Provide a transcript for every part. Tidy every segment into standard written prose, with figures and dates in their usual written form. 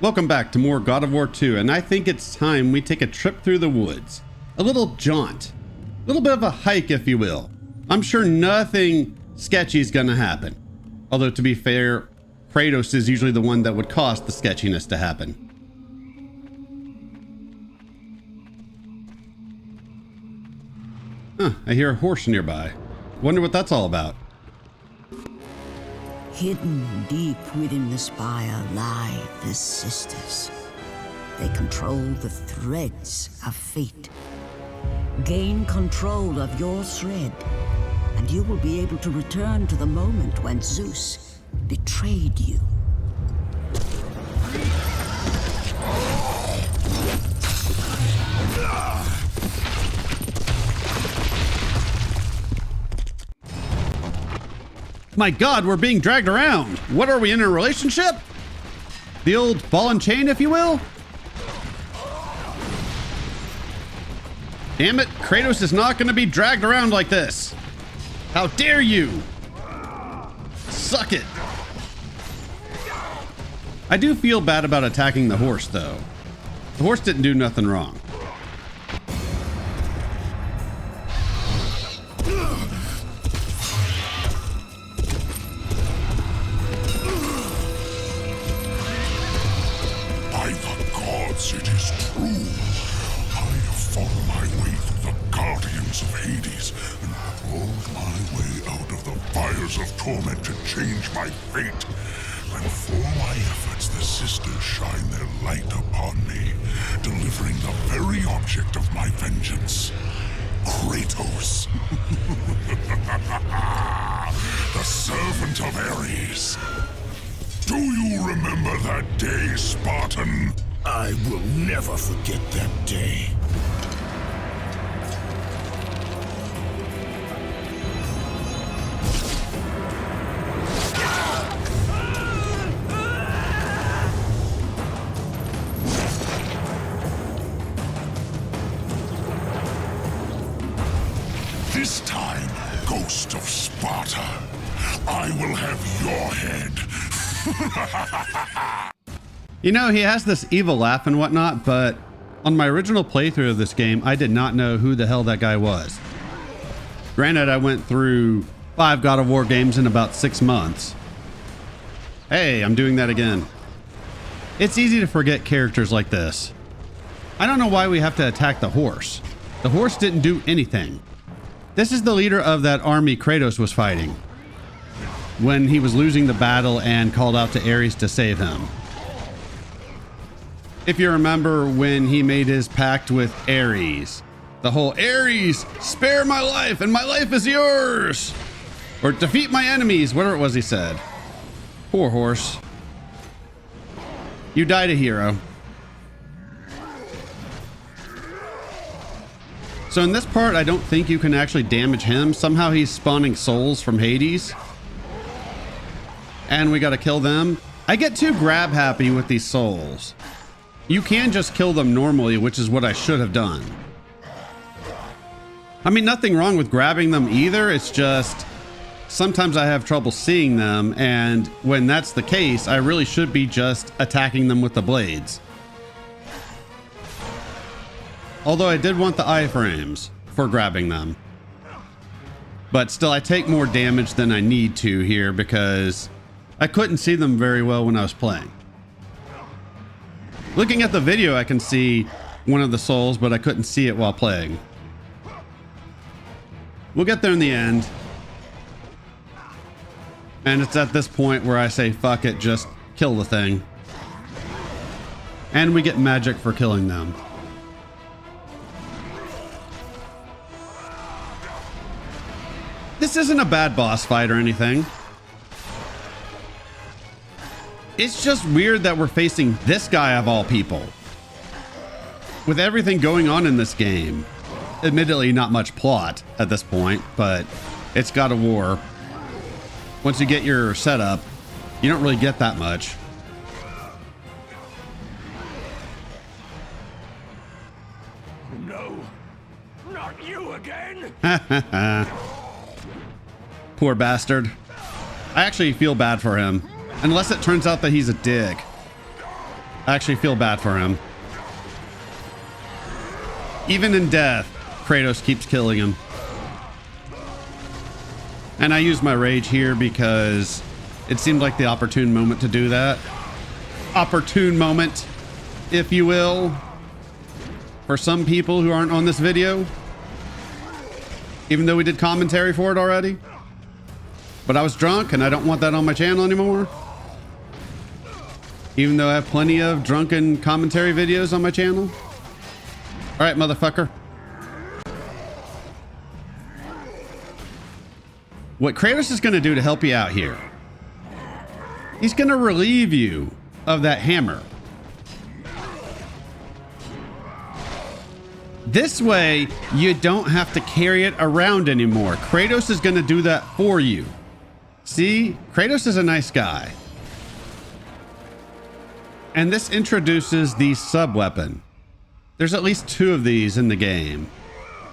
Welcome back to more God of War 2, and I think it's time we take a trip through the woods. A little jaunt. A little bit of a hike, if you will. I'm sure nothing sketchy is gonna happen. Although, to be fair, Kratos is usually the one that would cause the sketchiness to happen. Huh, I hear a horse nearby. Wonder what that's all about. Hidden deep within the spire lie the sisters. They control the threads of fate. Gain control of your thread, and you will be able to return to the moment when Zeus betrayed you. My God, we're being dragged around. What are we, in a relationship? The old ball and chain, if you will? Damn it, Kratos is not going to be dragged around like this. How dare you? Suck it. I do feel bad about attacking the horse, though. The horse didn't do nothing wrong. It is true. I have fought my way through the guardians of Hades and crawled my way out of the fires of torment to change my fate. And for my efforts, the sisters shine their light upon me, delivering the very object of my vengeance, Kratos. The servant of Ares. Do you remember that day, Spartan? I will never forget that day. This time, Ghost of Sparta, I will have your head. You know, he has this evil laugh and whatnot, but on my original playthrough of this game, I did not know who the hell that guy was. Granted, I went through 5 God of War games in about 6 months. Hey, I'm doing that again. It's easy to forget characters like this. I don't know why we have to attack the horse. The horse didn't do anything. This is the leader of that army Kratos was fighting when he was losing the battle and called out to Ares to save him. If you remember when he made his pact with Ares, the whole Ares, spare my life and my life is yours, or defeat my enemies, whatever it was he said. Poor horse. You died a hero. So in this part, I don't think you can actually damage him. Somehow he's spawning souls from Hades, and we got to kill them. I get too grab happy with these souls. You can just kill them normally, which is what I should have done. I mean, nothing wrong with grabbing them either. It's just sometimes I have trouble seeing them, and when that's the case, I really should be just attacking them with the blades. Although I did want the iframes for grabbing them. But still, I take more damage than I need to here because I couldn't see them very well when I was playing. Looking at the video, I can see one of the souls, but I couldn't see it while playing. We'll get there in the end. And it's at this point where I say, fuck it, just kill the thing. And we get magic for killing them. This isn't a bad boss fight or anything. It's just weird that we're facing this guy of all people. With everything going on in this game. Admittedly, not much plot at this point, but it's God of War. Once you get your setup, you don't really get that much. No, not you again. Poor bastard. I actually feel bad for him. Unless it turns out that he's a dick. I actually feel bad for him. Even in death, Kratos keeps killing him. And I use my rage here because it seemed like the opportune moment to do that. Opportune moment, if you will, for some people who aren't on this video. Even though we did commentary for it already. But I was drunk and I don't want that on my channel anymore. Even though I have plenty of drunken commentary videos on my channel. All right, motherfucker. What Kratos is going to do to help you out here, he's going to relieve you of that hammer. This way, you don't have to carry it around anymore. Kratos is going to do that for you. See, Kratos is a nice guy. And this introduces the sub-weapon. There's at least 2 of these in the game.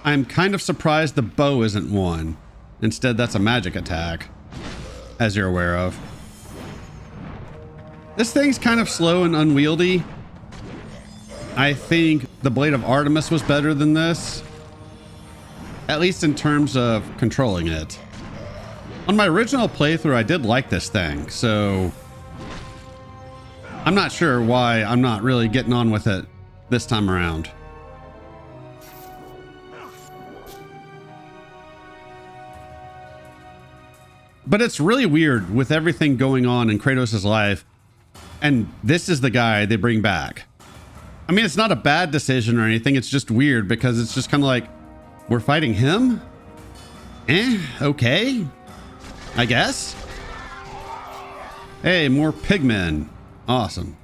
I'm kind of surprised the bow isn't one. Instead, that's a magic attack, as you're aware of. This thing's kind of slow and unwieldy. I think the Blade of Artemis was better than this, at least in terms of controlling it. On my original playthrough, I did like this thing, so I'm not sure why I'm not really getting on with it this time around. But it's really weird with everything going on in Kratos' life, and this is the guy they bring back. I mean, it's not a bad decision or anything, it's just weird because it's just kind of like, we're fighting him? Okay, I guess. Hey, more pigmen. Awesome.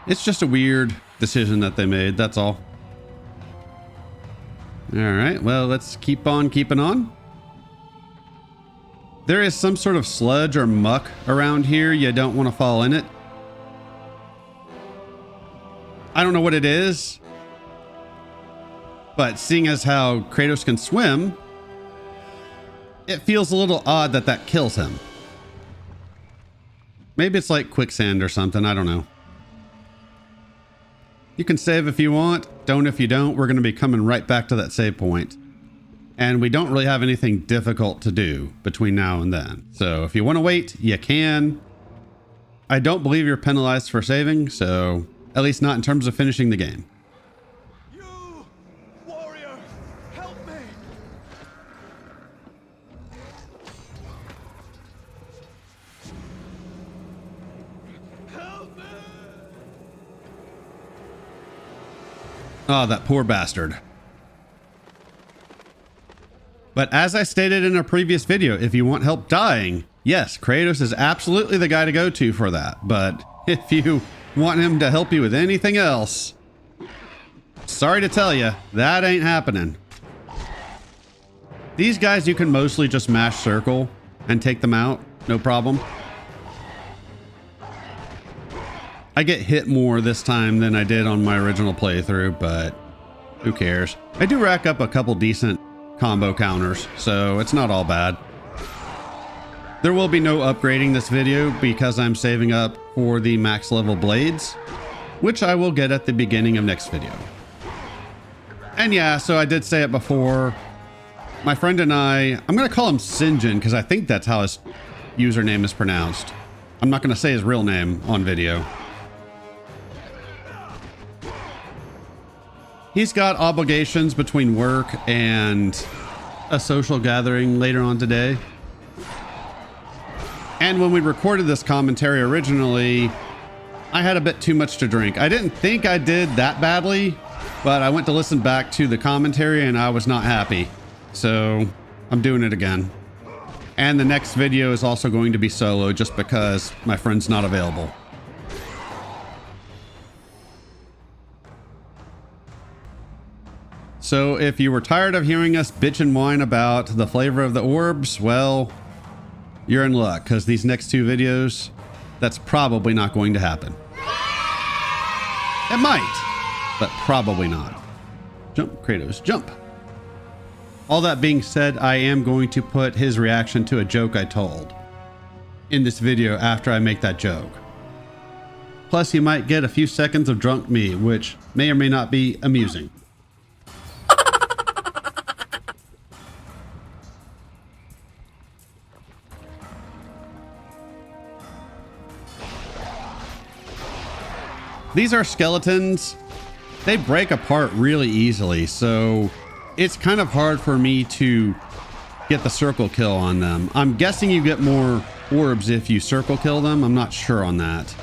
It's just a weird decision that they made, that's all. All right, well, let's keep on keeping on. There is some sort of sludge or muck around here. You don't want to fall in it. I don't know what it is, but seeing as how Kratos can swim, it feels a little odd that that kills him. Maybe it's like quicksand or something. I don't know. You can save if you want. Don't if you don't. We're going to be coming right back to that save point. And we don't really have anything difficult to do between now and then. So if you want to wait, you can. I don't believe you're penalized for saving, so at least not in terms of finishing the game. You, warrior, help me! Help me! Oh, that poor bastard. But as I stated in a previous video, if you want help dying, yes, Kratos is absolutely the guy to go to for that. But if you want him to help you with anything else, sorry to tell you, that ain't happening. These guys you can mostly just mash circle and take them out, no problem. I get hit more this time than I did on my original playthrough, but who cares? I do rack up a couple decent combo counters, so it's not all bad. There will be no upgrading this video because I'm saving up for the max level blades, which I will get at the beginning of next video. And yeah, so I did say it before. My friend and I'm going to call him Sinjin because I think that's how his username is pronounced. I'm not going to say his real name on video. He's got obligations between work and a social gathering later on today. And when we recorded this commentary originally, I had a bit too much to drink. I didn't think I did that badly, but I went to listen back to the commentary and I was not happy. So I'm doing it again. And the next video is also going to be solo just because my friend's not available. So if you were tired of hearing us bitch and whine about the flavor of the orbs, well, you're in luck because these next 2 videos, that's probably not going to happen. It might, but probably not. Jump, Kratos, jump. All that being said, I am going to put his reaction to a joke I told in this video after I make that joke. Plus, you might get a few seconds of drunk me, which may or may not be amusing. These are skeletons. They break apart really easily, so it's kind of hard for me to get the circle kill on them. I'm guessing you get more orbs if you circle kill them. I'm not sure on that.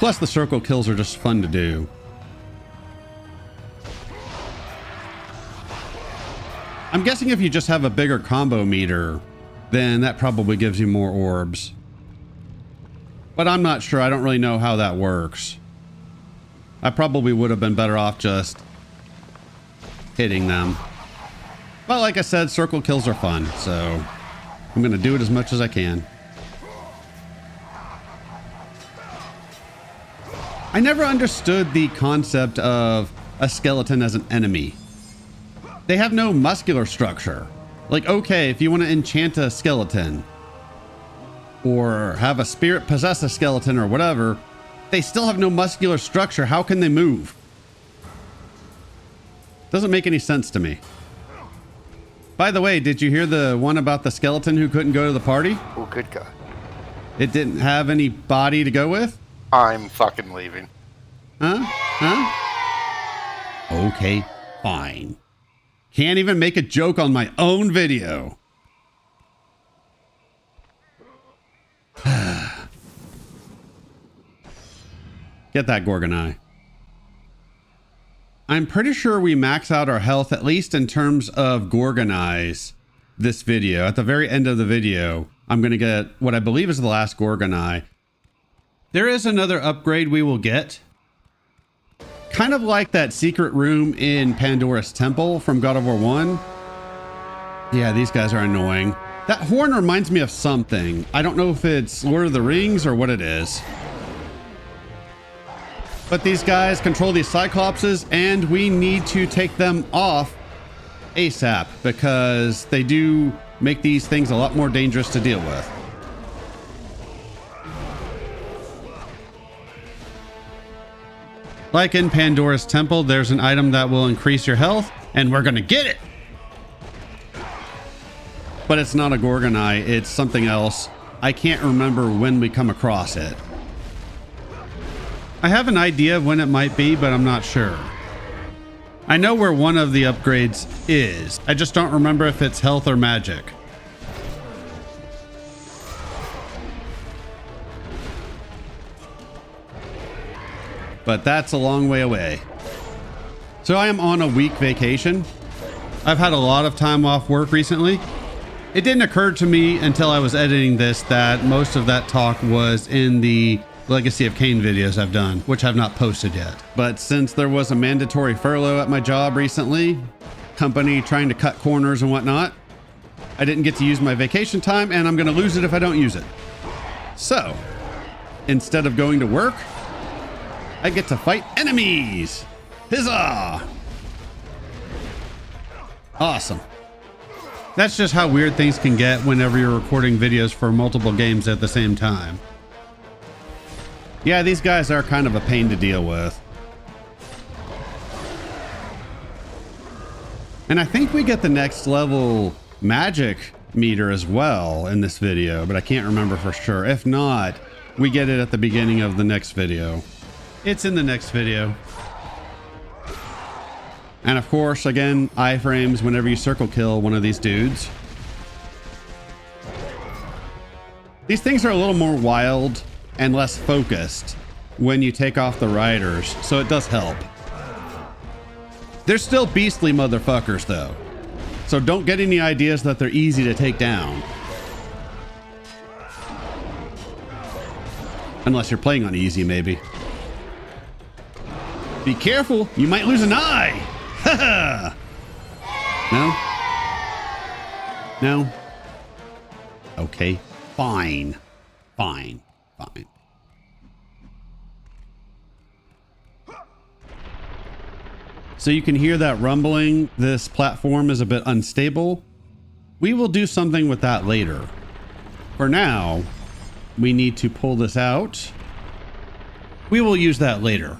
Plus, the circle kills are just fun to do. I'm guessing if you just have a bigger combo meter, then that probably gives you more orbs. But I'm not sure. I don't really know how that works. I probably would have been better off just hitting them. But like I said, circle kills are fun, so I'm going to do it as much as I can. I never understood the concept of a skeleton as an enemy. They have no muscular structure. Like, okay, if you want to enchant a skeleton or have a spirit possess a skeleton or whatever, they still have no muscular structure. How can they move? Doesn't make any sense to me. By the way, did you hear the one about the skeleton who couldn't go to the party? Oh, good God. It didn't have any body to go with? I'm fucking leaving. Huh? Okay, fine. Can't even make a joke on my own video. Get that Gorgon Eye. I'm pretty sure we max out our health, at least in terms of Gorgon Eyes, this video. At the very end of the video, I'm going to get what I believe is the last Gorgon Eye. There is another upgrade we will get. Kind of like that secret room in Pandora's Temple from God of War 1. Yeah, these guys are annoying. That horn reminds me of something. I don't know if it's Lord of the Rings or what it is. But these guys control these Cyclopses, and we need to take them off ASAP because they do make these things a lot more dangerous to deal with. Like in Pandora's Temple, there's an item that will increase your health, and we're gonna get it! But it's not a Gorgon Eye, it's something else. I can't remember when we come across it. I have an idea of when it might be, but I'm not sure. I know where one of the upgrades is. I just don't remember if it's health or magic. But that's a long way away. So I am on a week vacation. I've had a lot of time off work recently. It didn't occur to me until I was editing this that most of that talk was in the Legacy of Kain videos I've done, which I've not posted yet. But since there was a mandatory furlough at my job recently, company trying to cut corners and whatnot, I didn't get to use my vacation time, and I'm going to lose it if I don't use it. So, instead of going to work, I get to fight enemies. Huzzah! Awesome. That's just how weird things can get whenever you're recording videos for multiple games at the same time. Yeah, these guys are kind of a pain to deal with. And I think we get the next level magic meter as well in this video, but I can't remember for sure. If not, we get it at the beginning of the next video. It's in the next video. And of course, again, iframes whenever you circle kill one of these dudes. These things are a little more wild and less focused when you take off the riders, so it does help. They're still beastly motherfuckers though, so don't get any ideas that they're easy to take down. Unless you're playing on easy, maybe. Be careful, you might lose an eye! Haha! No? No? Okay, fine. Fine. Fine. So you can hear that rumbling. This platform is a bit unstable. We will do something with that later. For now, we need to pull this out. We will use that later.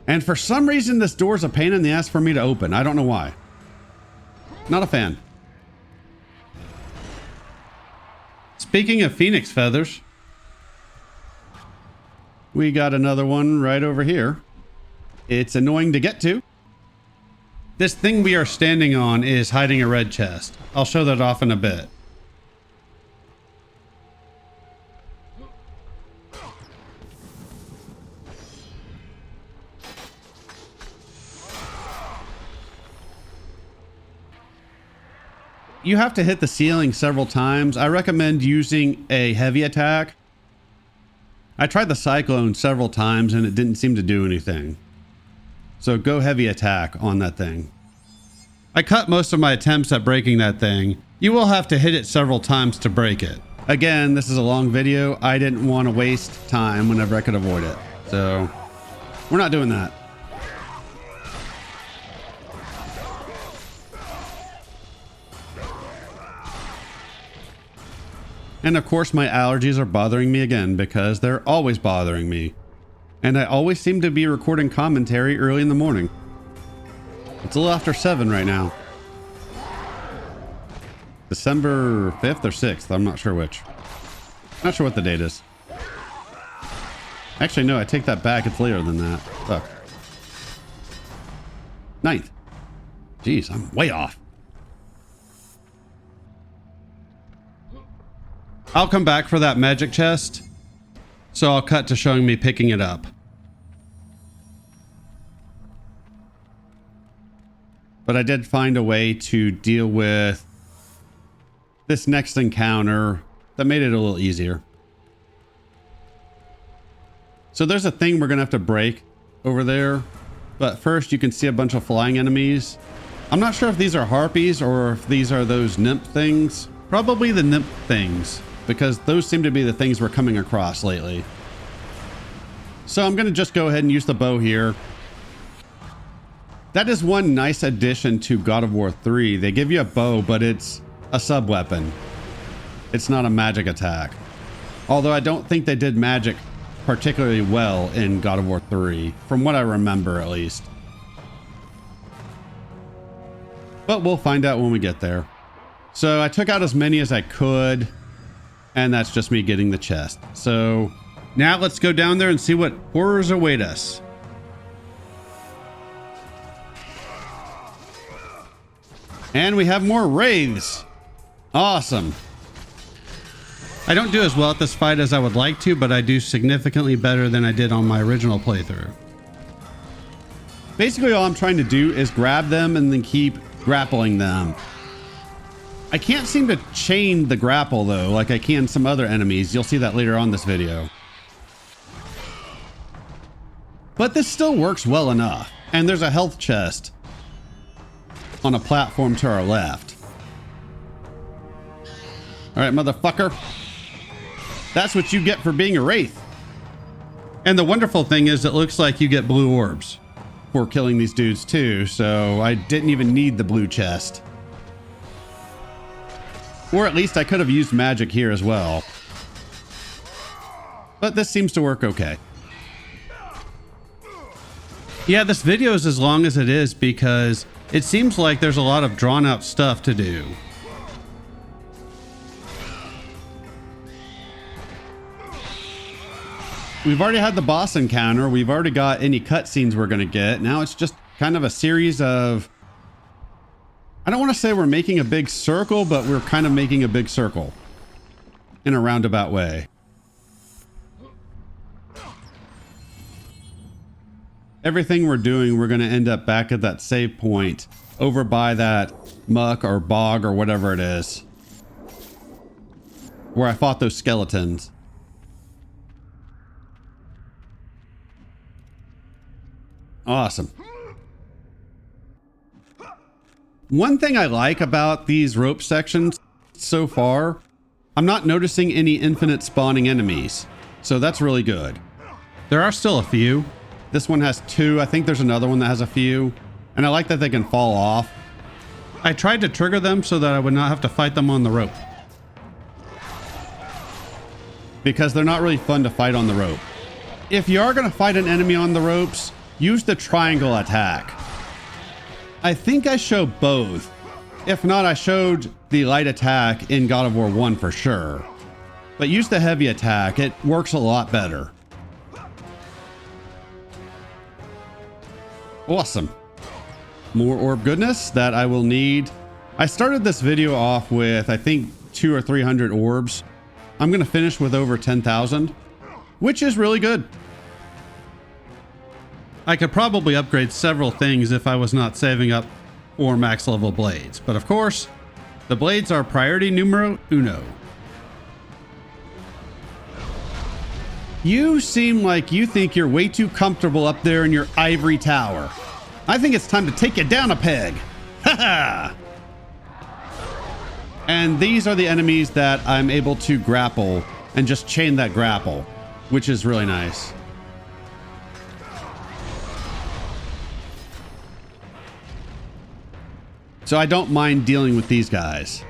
And for some reason, this door is a pain in the ass for me to open. I don't know why. Not a fan. Speaking of phoenix feathers, we got another one right over here. It's annoying to get to. This thing we are standing on is hiding a red chest. I'll show that off in a bit. You have to hit the ceiling several times. I recommend using a heavy attack. I tried the cyclone several times and it didn't seem to do anything. So go heavy attack on that thing. I cut most of my attempts at breaking that thing. You will have to hit it several times to break it. Again, this is a long video. I didn't want to waste time whenever I could avoid it. So we're not doing that. And of course my allergies are bothering me again because they're always bothering me. And I always seem to be recording commentary early in the morning. It's a little after 7 right now. December 5th or 6th, I'm not sure which. Not sure what the date is. Actually, no, I take that back. It's later than that. Fuck. 9th. Jeez, I'm way off. I'll come back for that magic chest, so I'll cut to showing me picking it up. But I did find a way to deal with this next encounter that made it a little easier. So there's a thing we're gonna have to break over there, but first you can see a bunch of flying enemies. I'm not sure if these are harpies or if these are those nymph things. Probably the nymph things, because those seem to be the things we're coming across lately. So I'm going to just go ahead and use the bow here. That is one nice addition to God of War 3. They give you a bow, but it's a sub-weapon. It's not a magic attack. Although I don't think they did magic particularly well in God of War 3, from what I remember at least. But we'll find out when we get there. So I took out as many as I could. And that's just me getting the chest. So now let's go down there and see what horrors await us. And we have more wraiths. Awesome. I don't do as well at this fight as I would like to, but I do significantly better than I did on my original playthrough. Basically, all I'm trying to do is grab them and then keep grappling them. I can't seem to chain the grapple though, like I can some other enemies. You'll see that later on this video. But this still works well enough. And there's a health chest on a platform to our left. All right, motherfucker. That's what you get for being a wraith. And the wonderful thing is it looks like you get blue orbs for killing these dudes too. So I didn't even need the blue chest. Or at least I could have used magic here as well. But this seems to work okay. Yeah, this video is as long as it is because it seems like there's a lot of drawn out stuff to do. We've already had the boss encounter. We've already got any cutscenes we're going to get. Now it's just kind of a series of... I don't want to say we're making a big circle, but we're kind of making a big circle in a roundabout way. Everything we're doing, we're going to end up back at that save point over by that muck or bog or whatever it is where I fought those skeletons. Awesome. One thing I like about these rope sections so far, I'm not noticing any infinite spawning enemies. So that's really good. There are still a few. This one has 2. I think there's another one that has a few. And I like that they can fall off. I tried to trigger them so that I would not have to fight them on the rope, because they're not really fun to fight on the rope. If you are going to fight an enemy on the ropes, use the triangle attack. I think I show both. If not, I showed the light attack in God of War 1 for sure. But use the heavy attack. It works a lot better. Awesome. More orb goodness that I will need. I started this video off with, I think, 200 or 300 orbs. I'm going to finish with over 10,000, which is really good. I could probably upgrade several things if I was not saving up for max level blades. But of course, the blades are priority numero uno. You seem like you think you're way too comfortable up there in your ivory tower. I think it's time to take you down a peg. Ha ha! And these are the enemies that I'm able to grapple and just chain that grapple, which is really nice. So I don't mind dealing with these guys.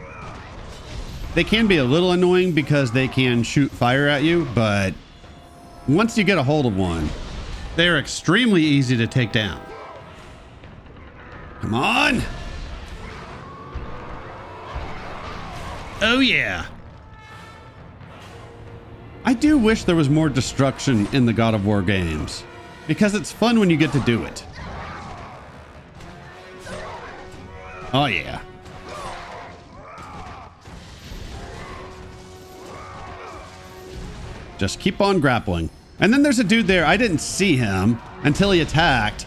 They can be a little annoying because they can shoot fire at you, but once you get a hold of one, they're extremely easy to take down. Come on. Oh yeah. I do wish there was more destruction in the God of War games, because it's fun when you get to do it. Oh yeah. Just keep on grappling. And then there's a dude there. I didn't see him until he attacked.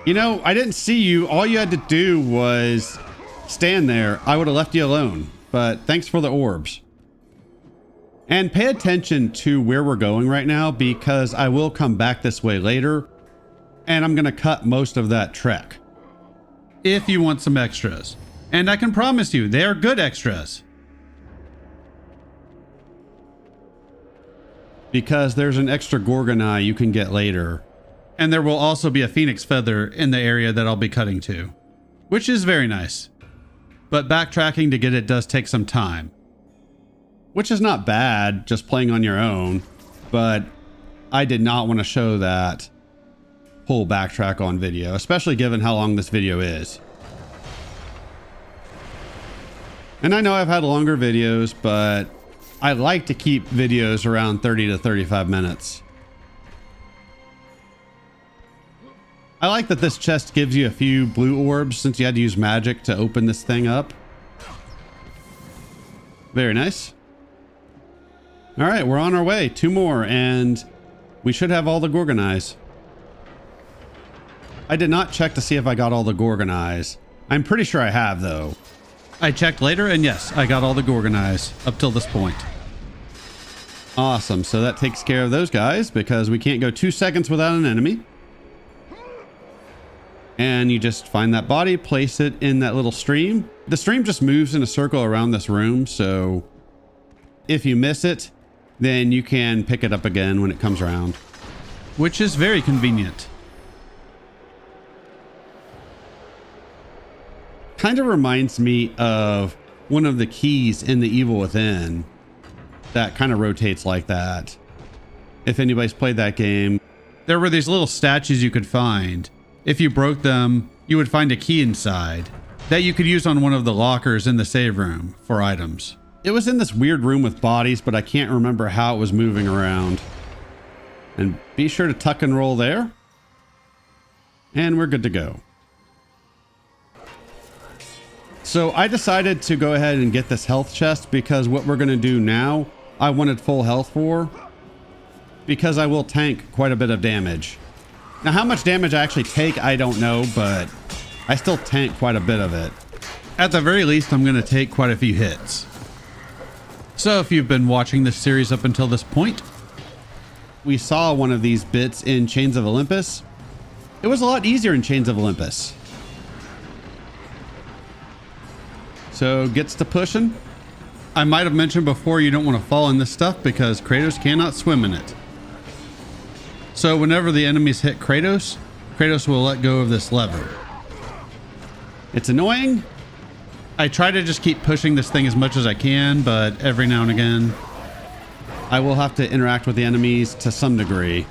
You know, I didn't see you. All you had to do was stand there. I would have left you alone. But thanks for the orbs. And pay attention to where we're going right now, because I will come back this way later. And I'm going to cut most of that trek, if you want some extras. And I can promise you, they are good extras. Because there's an extra Gorgon eye you can get later. And there will also be a Phoenix feather in the area that I'll be cutting to, which is very nice. But backtracking to get it does take some time, which is not bad, just playing on your own. But I did not want to show that whole backtrack on video, especially given how long this video is. And I know I've had longer videos, but I like to keep videos around 30 to 35 minutes. I like that this chest gives you a few blue orbs since you had to use magic to open this thing up. Very nice. All right, we're on our way. 2 more, and we should have all the Gorgon eyes. I did not check to see if I got all the Gorgon eyes. I'm pretty sure I have, though. I checked later, and yes, I got all the Gorgon eyes up till this point. Awesome, so that takes care of those guys, because we can't go 2 seconds without an enemy. And you just find that body, place it in that little stream. The stream just moves in a circle around this room, so if you miss it, then you can pick it up again when it comes around, which is very convenient. Kind of reminds me of one of the keys in The Evil Within that kind of rotates like that. If anybody's played that game, there were these little statues you could find. If you broke them, you would find a key inside that you could use on one of the lockers in the save room for items. It was in this weird room with bodies, but I can't remember how it was moving around. And be sure to tuck and roll there. And we're good to go. So I decided to go ahead and get this health chest, because what we're going to do now, I wanted full health for, because I will tank quite a bit of damage. Now, how much damage I actually take, I don't know, but I still tank quite a bit of it. At the very least, I'm going to take quite a few hits. So if you've been watching this series up until this point, we saw one of these bits in Chains of Olympus. It was a lot easier in Chains of Olympus. So gets to pushing. I might have mentioned before, you don't want to fall in this stuff because Kratos cannot swim in it. So whenever the enemies hit Kratos, Kratos will let go of this lever. It's annoying. I try to just keep pushing this thing as much as I can, but every now and again, I will have to interact with the enemies to some degree.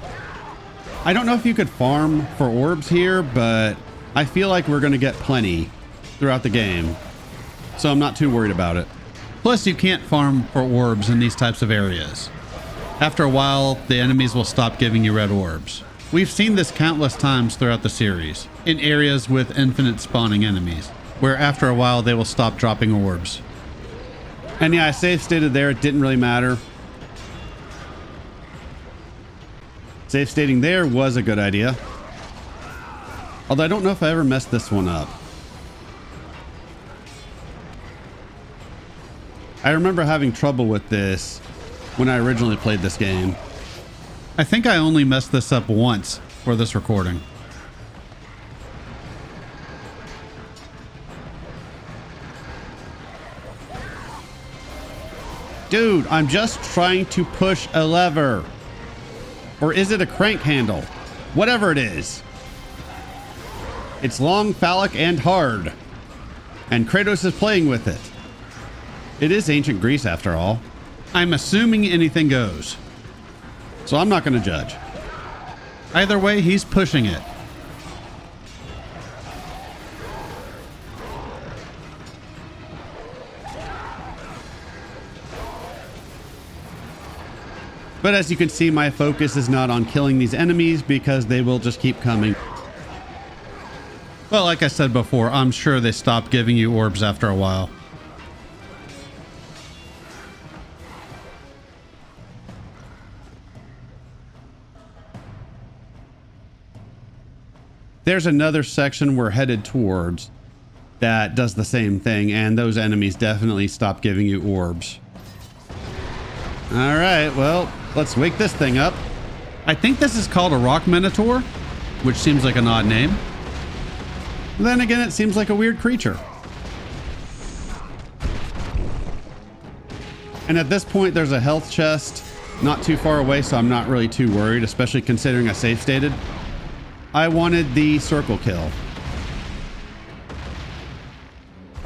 I don't know if you could farm for orbs here, but I feel like we're going to get plenty throughout the game, so I'm not too worried about it. Plus, you can't farm for orbs in these types of areas. After a while, the enemies will stop giving you red orbs. We've seen this countless times throughout the series, in areas with infinite spawning enemies, where after a while they will stop dropping orbs. And yeah, I save stated there, it didn't really matter. Save stating there was a good idea. Although I don't know if I ever messed this one up. I remember having trouble with this when I originally played this game. I think I only messed this up once for this recording. Dude, I'm just trying to push a lever. Or is it a crank handle? Whatever it is. It's long, phallic, and hard. And Kratos is playing with it. It is ancient Greece after all. I'm assuming anything goes. So I'm not going to judge. Either way, he's pushing it. But as you can see, my focus is not on killing these enemies because they will just keep coming. Well, like I said before, I'm sure they stop giving you orbs after a while. There's another section we're headed towards that does the same thing, and those enemies definitely stop giving you orbs. All right, well, let's wake this thing up. I think this is called a rock minotaur, which seems like an odd name. Then again, it seems like a weird creature. And at this point, there's a health chest not too far away, so I'm not really too worried, especially considering I save stated. I wanted the circle kill.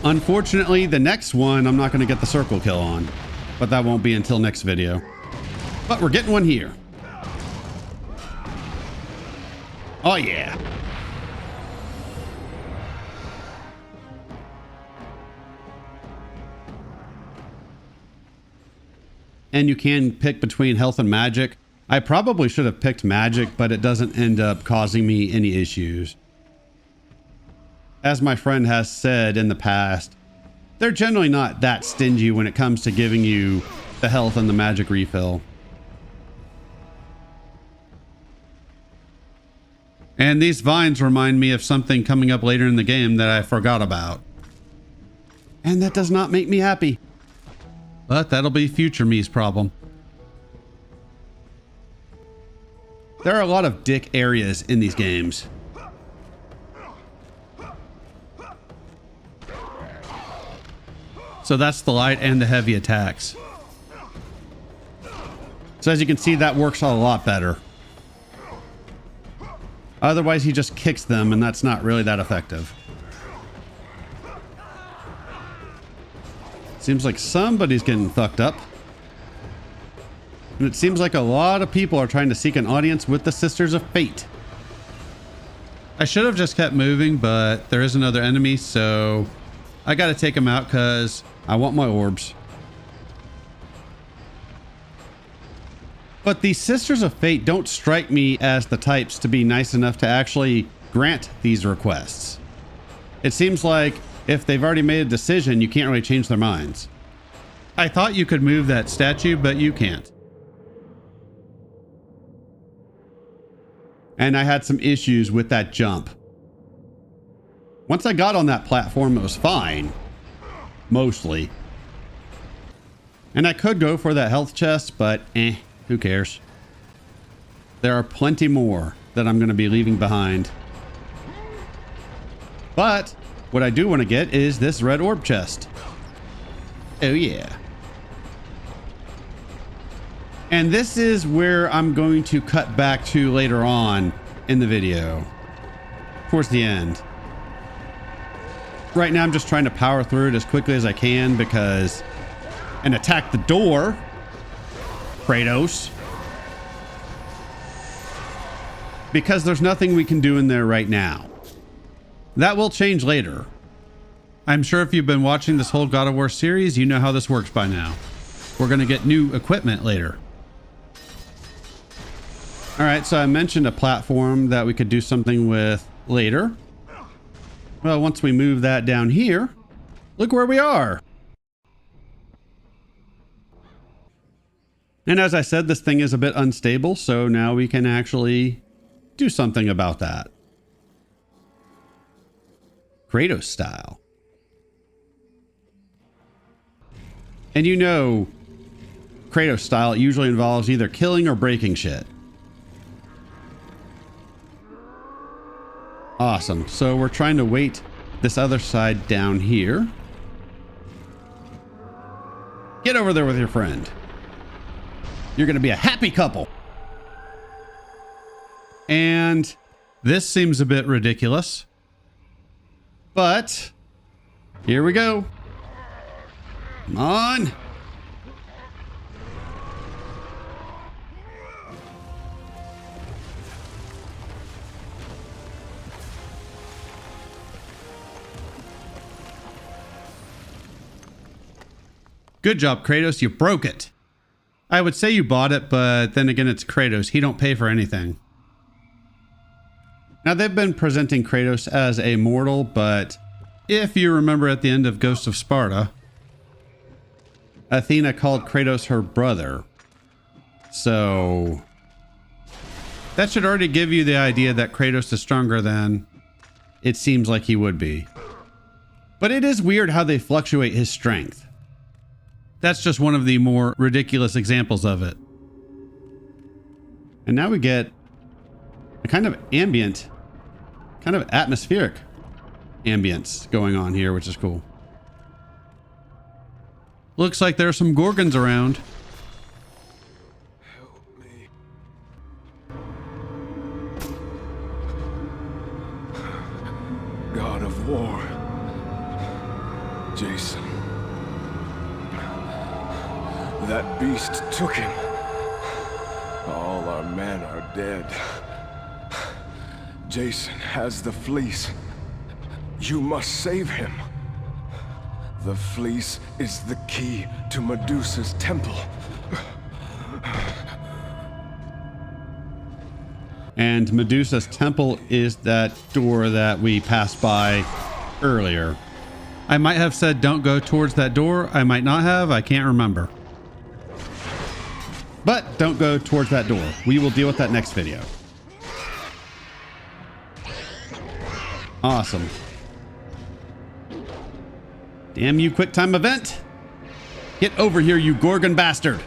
Unfortunately, the next one, I'm not going to get the circle kill on, but that won't be until next video. But we're getting one here. Oh yeah. And you can pick between health and magic. I probably should have picked magic, but it doesn't end up causing me any issues. As my friend has said in the past, they're generally not that stingy when it comes to giving you the health and the magic refill. And these vines remind me of something coming up later in the game that I forgot about. And that does not make me happy. But that'll be future me's problem. There are a lot of dick areas in these games. So that's the light and the heavy attacks. So as you can see, that works a lot better. Otherwise, he just kicks them, and that's not really that effective. Seems like somebody's getting fucked up. And it seems like a lot of people are trying to seek an audience with the Sisters of Fate. I should have just kept moving, but there is another enemy, so I gotta take him out because I want my orbs. But the Sisters of Fate don't strike me as the types to be nice enough to actually grant these requests. It seems like if they've already made a decision, you can't really change their minds. I thought you could move that statue, but you can't. And I had some issues with that jump. Once I got on that platform, it was fine. Mostly. And I could go for that health chest, but who cares? There are plenty more that I'm going to be leaving behind. But what I do want to get is this red orb chest. Oh yeah. And this is where I'm going to cut back to later on in the video. towards the end. Right now, I'm just trying to power through it as quickly as I can because... And attack the door. Kratos. Because there's nothing we can do in there right now. That will change later. I'm sure if you've been watching this whole God of War series, you know how this works by now. We're going to get new equipment later. All right, so I mentioned a platform that we could do something with later. Well, once we move that down here, look where we are. And as I said, this thing is a bit unstable, so now we can actually do something about that. Kratos style. And you know, Kratos style usually involves either killing or breaking shit. Awesome. So we're trying to weight this other side down here. Get over there with your friend. You're going to be a happy couple. And this seems a bit ridiculous. But here we go. Come on. Good job, Kratos. You broke it. I would say you bought it, but then again, it's Kratos. He don't pay for anything. Now, they've been presenting Kratos as a mortal, but if you remember at the end of Ghost of Sparta, Athena called Kratos her brother. So that should already give you the idea that Kratos is stronger than it seems like he would be. But it is weird how they fluctuate his strength. That's just one of the more ridiculous examples of it. And now we get a kind of ambient, kind of atmospheric ambience going on here, which is cool. Looks like there are some Gorgons around. Help me. God of War. Jason. That beast took him. All our men are dead. Jason has the fleece. You must save him. The fleece is the key to Medusa's temple. And Medusa's temple is that door that we passed by earlier. I might have said don't go towards that door. I might not have. I can't remember. But don't go towards that door. We will deal with that next video. Awesome. Damn you, QuickTime event. Get over here, you Gorgon bastard.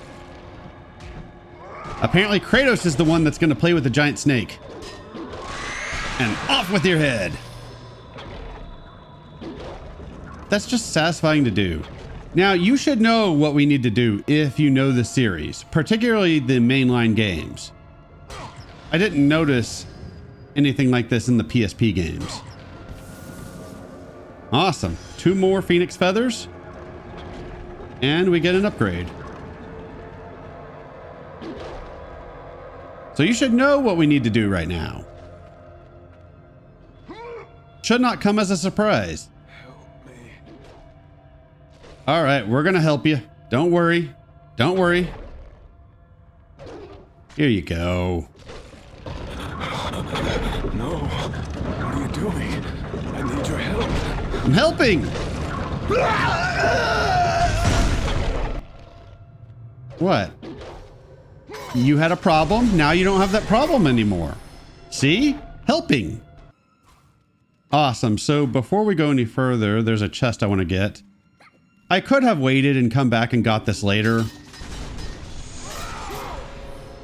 Apparently Kratos is the one that's going to play with the giant snake. And off with your head. That's just satisfying to do. Now, you should know what we need to do if you know the series, particularly the mainline games. I didn't notice anything like this in the PSP games. Awesome. 2 more Phoenix Feathers. And we get an upgrade. So you should know what we need to do right now. Should not come as a surprise. All right, we're going to help you. Don't worry. Don't worry. Here you go. No. What are you doing? I need your help. I'm helping. What? You had a problem. Now you don't have that problem anymore. See? Helping. Awesome. So before we go any further, there's a chest I want to get. I could have waited and come back and got this later,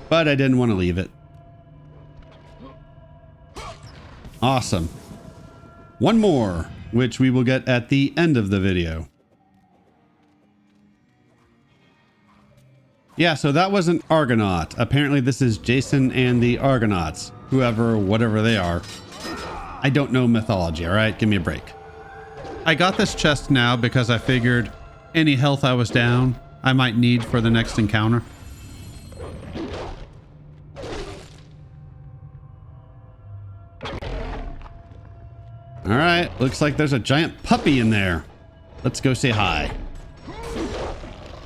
but I didn't want to leave it. Awesome. One more, which we will get at the end of the video. Yeah, so that was an Argonaut. Apparently this is Jason and the Argonauts, whatever they are. I don't know mythology, all right? Give me a break. I got this chest now because I figured any health I was down, I might need for the next encounter. All right, looks like there's a giant puppy in there. Let's go say hi.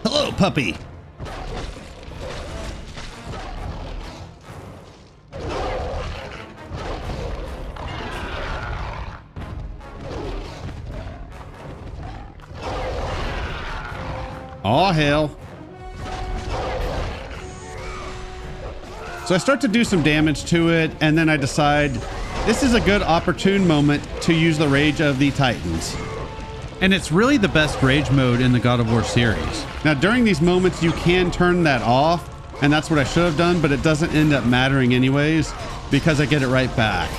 Hello, puppy. Aw, hell. So I start to do some damage to it, and then I decide this is a good opportune moment to use the Rage of the Titans. And it's really the best rage mode in the God of War series. Now, during these moments, you can turn that off, and that's what I should have done, but it doesn't end up mattering anyways, because I get it right back.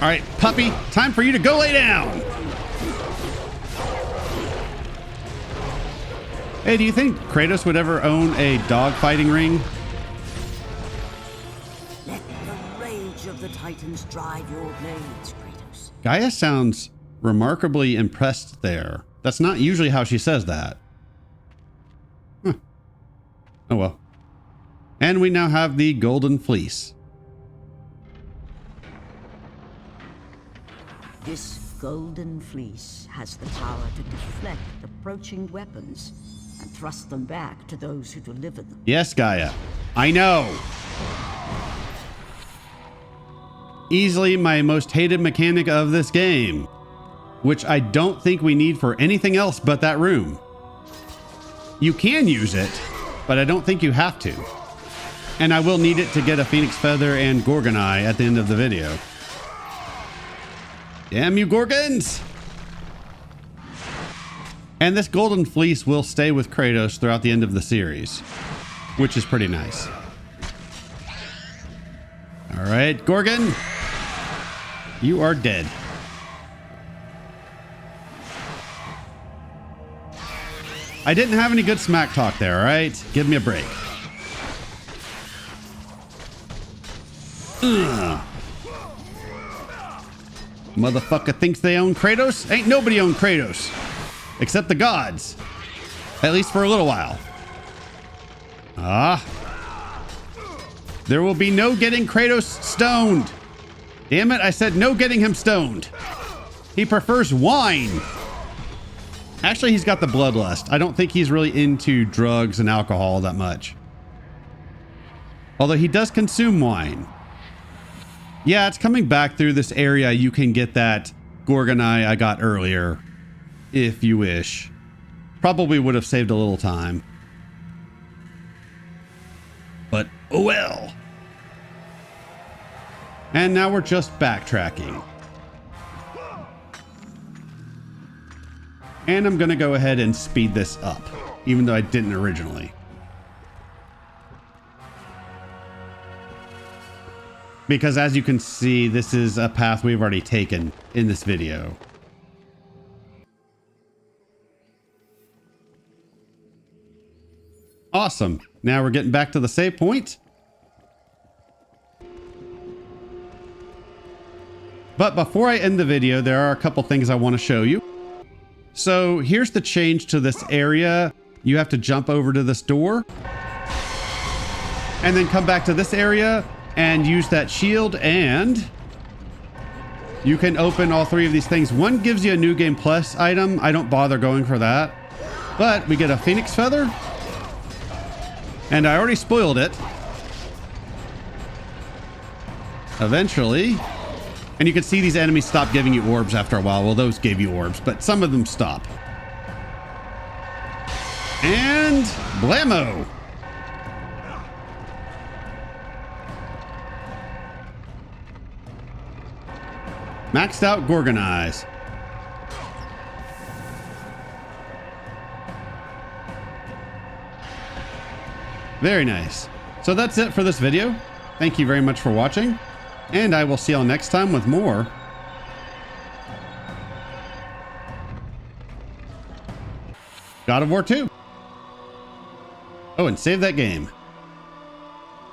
All right, puppy, time for you to go lay down. Hey, do you think Kratos would ever own a dog fighting ring? Let the rage of the Titans drive your blades, Kratos. Gaia sounds remarkably impressed there. That's not usually how she says that. Huh. Oh well. And we now have the Golden Fleece. This golden fleece has the power to deflect approaching weapons and thrust them back to those who deliver them. Yes, Gaia. I know. Easily my most hated mechanic of this game, which I don't think we need for anything else but that room. You can use it, but I don't think you have to. And I will need it to get a Phoenix Feather and Gorgon Eye at the end of the video. Damn you, Gorgons! And this Golden Fleece will stay with Kratos throughout the end of the series, which is pretty nice. All right, Gorgon, you are dead. I didn't have any good smack talk there, all right? Give me a break. Motherfucker thinks they own Kratos? Ain't nobody own Kratos. Except the gods. At least for a little while. There will be no getting Kratos stoned. Damn it, I said no getting him stoned. He prefers wine. Actually, he's got the bloodlust. I don't think he's really into drugs and alcohol that much. Although he does consume wine. Yeah, it's coming back through this area. You can get that Gorgon Eye I got earlier, if you wish. Probably would have saved a little time. But oh well. And now we're just backtracking. And I'm going to go ahead and speed this up, even though I didn't originally. Because as you can see, this is a path we've already taken in this video. Awesome. Now we're getting back to the save point. But before I end the video, there are a couple things I want to show you. So here's the change to this area. You have to jump over to this door and then come back to this area and use that shield, and you can open all three of these things. One gives you a New Game Plus item. I don't bother going for that, but we get a Phoenix Feather, and I already spoiled it. Eventually, and you can see these enemies stop giving you orbs after a while. Well, those gave you orbs, but some of them stop. And blammo! Maxed out Gorgon Eyes. Very nice. So that's it for this video. Thank you very much for watching, and I will see y'all next time with more God of War 2. Oh, and save that game.